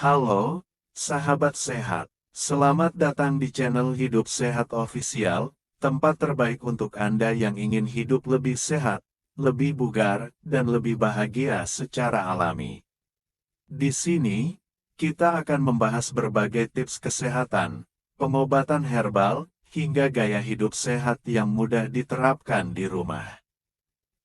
Halo, sahabat sehat. Selamat datang di channel Hidup Sehat Official, tempat terbaik untuk Anda yang ingin hidup lebih sehat, lebih bugar, dan lebih bahagia secara alami. Di sini, kita akan membahas berbagai tips kesehatan, pengobatan herbal, hingga gaya hidup sehat yang mudah diterapkan di rumah.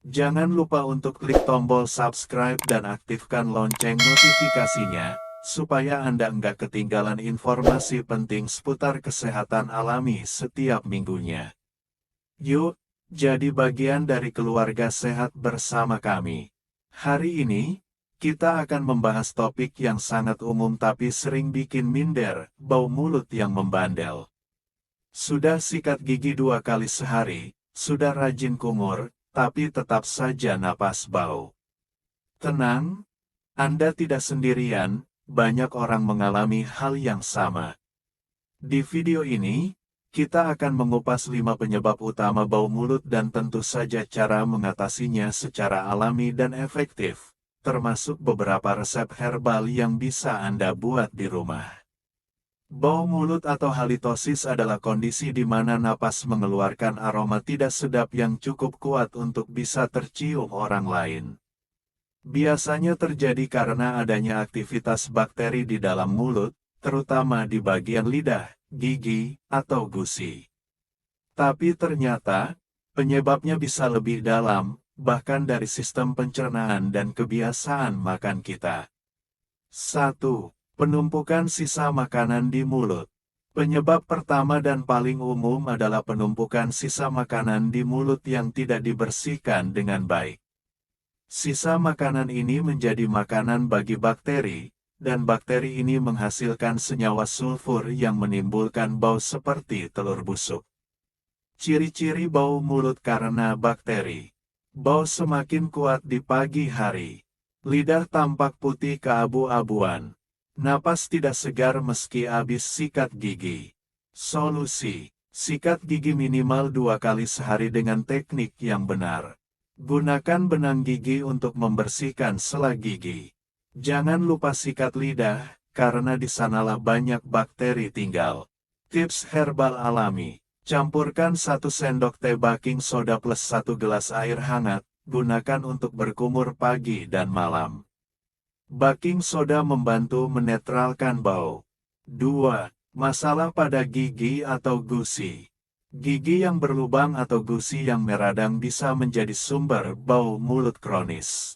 Jangan lupa untuk klik tombol subscribe dan aktifkan lonceng notifikasinya, supaya Anda nggak ketinggalan informasi penting seputar kesehatan alami setiap minggunya. Yuk, jadi bagian dari keluarga sehat bersama kami. Hari ini, kita akan membahas topik yang sangat umum tapi sering bikin minder, bau mulut yang membandel. Sudah sikat gigi 2 kali sehari, sudah rajin kumur, tapi tetap saja napas bau. Tenang, Anda tidak sendirian, banyak orang mengalami hal yang sama. Di video ini, kita akan mengupas 5 penyebab utama bau mulut dan tentu saja cara mengatasinya secara alami dan efektif, termasuk beberapa resep herbal yang bisa Anda buat di rumah. Bau mulut atau halitosis adalah kondisi di mana napas mengeluarkan aroma tidak sedap yang cukup kuat untuk bisa tercium orang lain. Biasanya terjadi karena adanya aktivitas bakteri di dalam mulut, terutama di bagian lidah, gigi, atau gusi. Tapi ternyata, penyebabnya bisa lebih dalam, bahkan dari sistem pencernaan dan kebiasaan makan kita. 1. Penumpukan sisa makanan di mulut. Penyebab pertama dan paling umum adalah penumpukan sisa makanan di mulut yang tidak dibersihkan dengan baik. Sisa makanan ini menjadi makanan bagi bakteri, dan bakteri ini menghasilkan senyawa sulfur yang menimbulkan bau seperti telur busuk. Ciri-ciri bau mulut karena bakteri. Bau semakin kuat di pagi hari. Lidah tampak putih keabu-abuan. Napas tidak segar meski habis sikat gigi. Solusi: sikat gigi minimal 2 kali sehari dengan teknik yang benar. Gunakan benang gigi untuk membersihkan sela gigi. Jangan lupa sikat lidah, karena di sanalah banyak bakteri tinggal. Tips herbal alami: campurkan 1 sendok teh baking soda plus 1 gelas air hangat, gunakan untuk berkumur pagi dan malam. Baking soda membantu menetralkan bau. 2. Masalah pada gigi atau gusi. Gigi yang berlubang atau gusi yang meradang bisa menjadi sumber bau mulut kronis.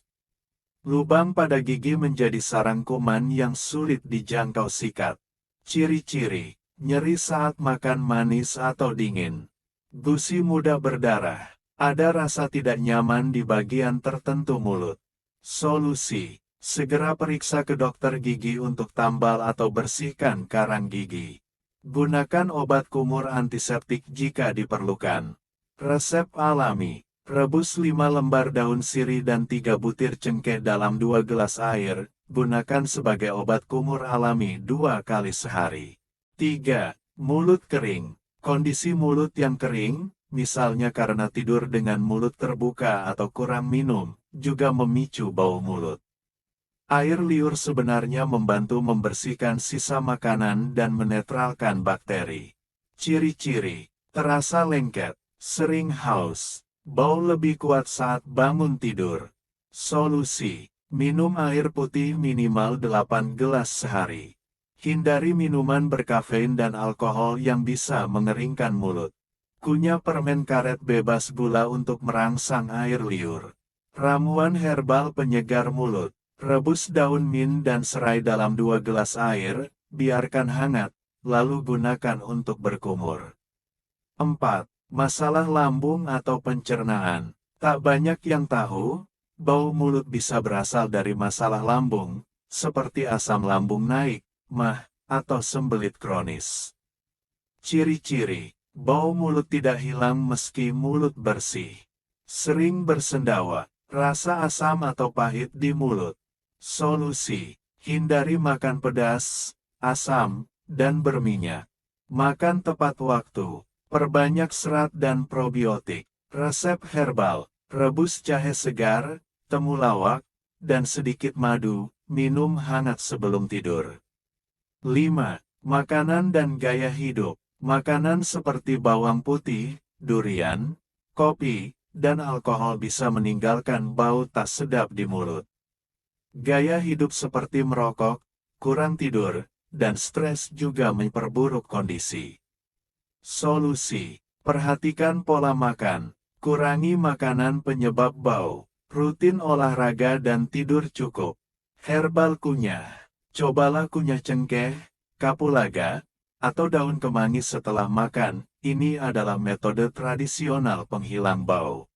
Lubang pada gigi menjadi sarang kuman yang sulit dijangkau sikat. Ciri-ciri: nyeri saat makan manis atau dingin. Gusi mudah berdarah. Ada rasa tidak nyaman di bagian tertentu mulut. Solusi: segera periksa ke dokter gigi untuk tambal atau bersihkan karang gigi. Gunakan obat kumur antiseptik jika diperlukan. Resep alami: rebus 5 lembar daun sirih dan 3 butir cengkeh dalam 2 gelas air, gunakan sebagai obat kumur alami 2 kali sehari. 3. Mulut kering. Kondisi mulut yang kering, misalnya karena tidur dengan mulut terbuka atau kurang minum, juga memicu bau mulut. Air liur sebenarnya membantu membersihkan sisa makanan dan menetralkan bakteri. Ciri-ciri: terasa lengket, sering haus, bau lebih kuat saat bangun tidur. Solusi: minum air putih minimal 8 gelas sehari. Hindari minuman berkafein dan alkohol yang bisa mengeringkan mulut. Kunyah permen karet bebas gula untuk merangsang air liur. Ramuan herbal penyegar mulut. Rebus daun mint dan serai dalam 2 gelas air, biarkan hangat, lalu gunakan untuk berkumur. 4. Masalah lambung atau pencernaan. Tak banyak yang tahu, bau mulut bisa berasal dari masalah lambung, seperti asam lambung naik, MAH, atau sembelit kronis. Ciri-ciri: bau mulut tidak hilang meski mulut bersih. Sering bersendawa, rasa asam atau pahit di mulut. Solusi: hindari makan pedas, asam, dan berminyak. Makan tepat waktu. Perbanyak serat dan probiotik. Resep herbal: rebus jahe segar, temulawak, dan sedikit madu, minum hangat sebelum tidur. 5. Makanan dan gaya hidup. Makanan seperti bawang putih, durian, kopi, dan alkohol bisa meninggalkan bau tak sedap di mulut. Gaya hidup seperti merokok, kurang tidur, dan stres juga memperburuk kondisi. Solusi: perhatikan pola makan, kurangi makanan penyebab bau, rutin olahraga dan tidur cukup. Herbal kunyah: cobalah kunyah cengkeh, kapulaga, atau daun kemangi setelah makan. Ini adalah metode tradisional penghilang bau.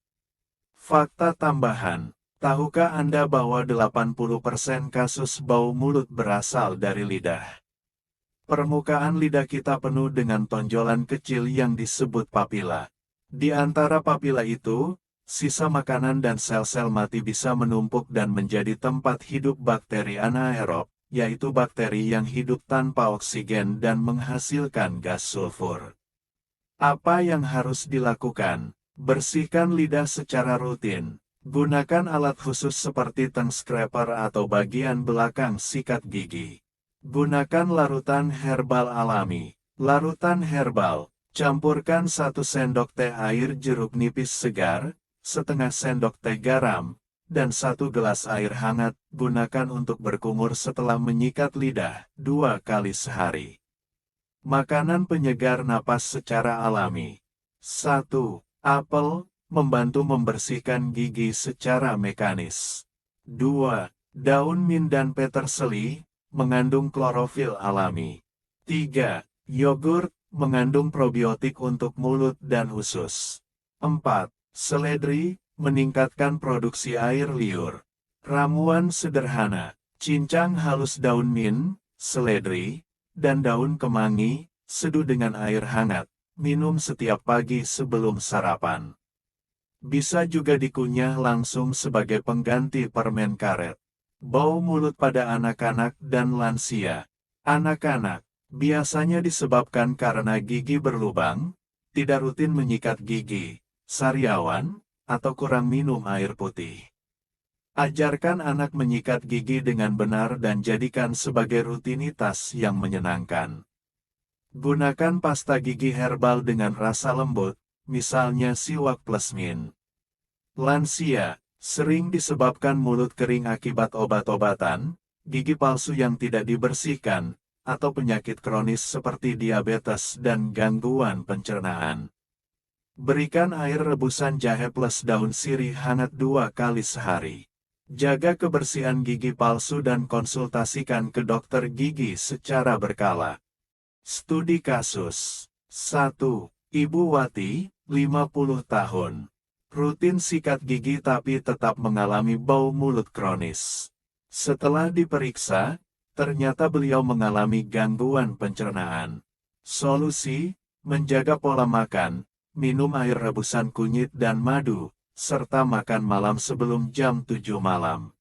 Fakta tambahan: tahukah Anda bahwa 80% kasus bau mulut berasal dari lidah? Permukaan lidah kita penuh dengan tonjolan kecil yang disebut papila. Di antara papila itu, sisa makanan dan sel-sel mati bisa menumpuk dan menjadi tempat hidup bakteri anaerob, yaitu bakteri yang hidup tanpa oksigen dan menghasilkan gas sulfur. Apa yang harus dilakukan? Bersihkan lidah secara rutin. Gunakan alat khusus seperti tongue scraper atau bagian belakang sikat gigi. Gunakan larutan herbal alami. Larutan herbal. Campurkan 1 sendok teh air jeruk nipis segar, setengah sendok teh garam, dan 1 gelas air hangat. Gunakan untuk berkumur setelah menyikat lidah 2 kali sehari. Makanan penyegar napas secara alami. 1. Apel, membantu membersihkan gigi secara mekanis. 2. Daun mint dan peterseli, mengandung klorofil alami. 3. Yogurt, mengandung probiotik untuk mulut dan usus. 4. Seledri, meningkatkan produksi air liur. Ramuan sederhana: cincang halus daun mint, seledri, dan daun kemangi, seduh dengan air hangat. Minum setiap pagi sebelum sarapan. Bisa juga dikunyah langsung sebagai pengganti permen karet. Bau mulut pada anak-anak dan lansia. Anak-anak biasanya disebabkan karena gigi berlubang, tidak rutin menyikat gigi, sariawan, atau kurang minum air putih. Ajarkan anak menyikat gigi dengan benar dan jadikan sebagai rutinitas yang menyenangkan. Gunakan pasta gigi herbal dengan rasa lembut, misalnya siwak plus mint. Lansia sering disebabkan mulut kering akibat obat-obatan, gigi palsu yang tidak dibersihkan, atau penyakit kronis seperti diabetes dan gangguan pencernaan. Berikan air rebusan jahe plus daun sirih hangat 2 kali sehari. Jaga kebersihan gigi palsu dan konsultasikan ke dokter gigi secara berkala. Studi kasus. 1. Ibu Wati, 50 tahun. Rutin sikat gigi tapi tetap mengalami bau mulut kronis. Setelah diperiksa, ternyata beliau mengalami gangguan pencernaan. Solusi: menjaga pola makan, minum air rebusan kunyit dan madu, serta makan malam sebelum jam 7 malam.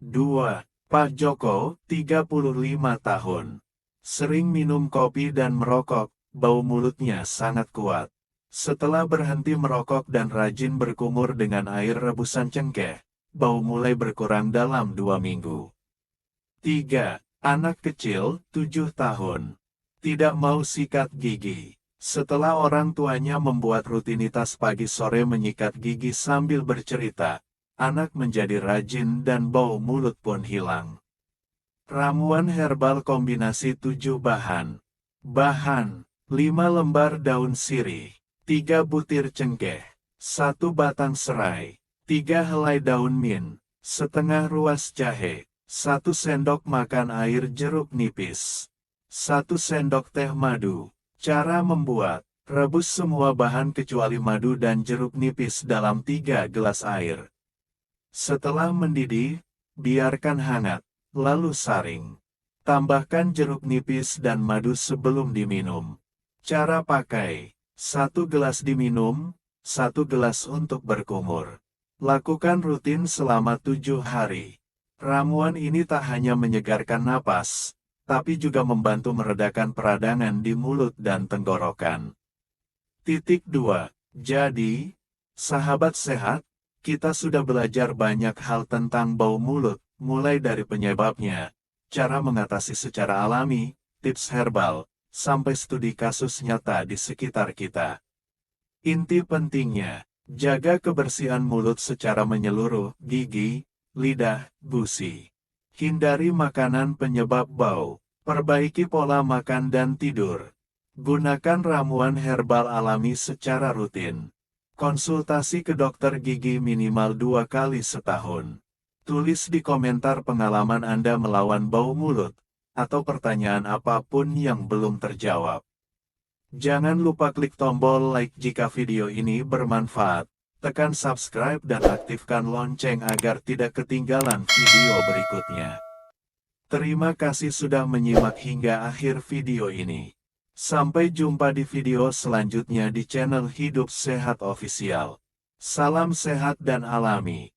2. Pak Joko, 35 tahun. Sering minum kopi dan merokok, bau mulutnya sangat kuat. Setelah berhenti merokok dan rajin berkumur dengan air rebusan cengkeh, bau mulai berkurang dalam 2 minggu. 3. Anak kecil, 7 tahun. Tidak mau sikat gigi. Setelah orang tuanya membuat rutinitas pagi sore menyikat gigi sambil bercerita, anak menjadi rajin dan bau mulut pun hilang. Ramuan herbal kombinasi 7 bahan. Bahan: 5 lembar daun sirih, 3 butir cengkeh, 1 batang serai, 3 helai daun mint, setengah ruas jahe, 1 sendok makan air jeruk nipis, 1 sendok teh madu. Cara membuat: rebus semua bahan kecuali madu dan jeruk nipis dalam 3 gelas air. Setelah mendidih, biarkan hangat, lalu saring. Tambahkan jeruk nipis dan madu sebelum diminum. Cara pakai: 1 gelas diminum, 1 gelas untuk berkumur. Lakukan rutin selama 7 hari. Ramuan ini tak hanya menyegarkan napas, tapi juga membantu meredakan peradangan di mulut dan tenggorokan. 2. Jadi, sahabat sehat, kita sudah belajar banyak hal tentang bau mulut, mulai dari penyebabnya, cara mengatasi secara alami, tips herbal, sampai studi kasus nyata di sekitar kita. Inti pentingnya, jaga kebersihan mulut secara menyeluruh, gigi, lidah, gusi. Hindari makanan penyebab bau. Perbaiki pola makan dan tidur. Gunakan ramuan herbal alami secara rutin. Konsultasi ke dokter gigi minimal 2 kali setahun. Tulis di komentar pengalaman Anda melawan bau mulut, atau pertanyaan apapun yang belum terjawab. Jangan lupa klik tombol like jika video ini bermanfaat. Tekan subscribe dan aktifkan lonceng agar tidak ketinggalan video berikutnya. Terima kasih sudah menyimak hingga akhir video ini. Sampai jumpa di video selanjutnya di channel Hidup Sehat Official. Salam sehat dan alami.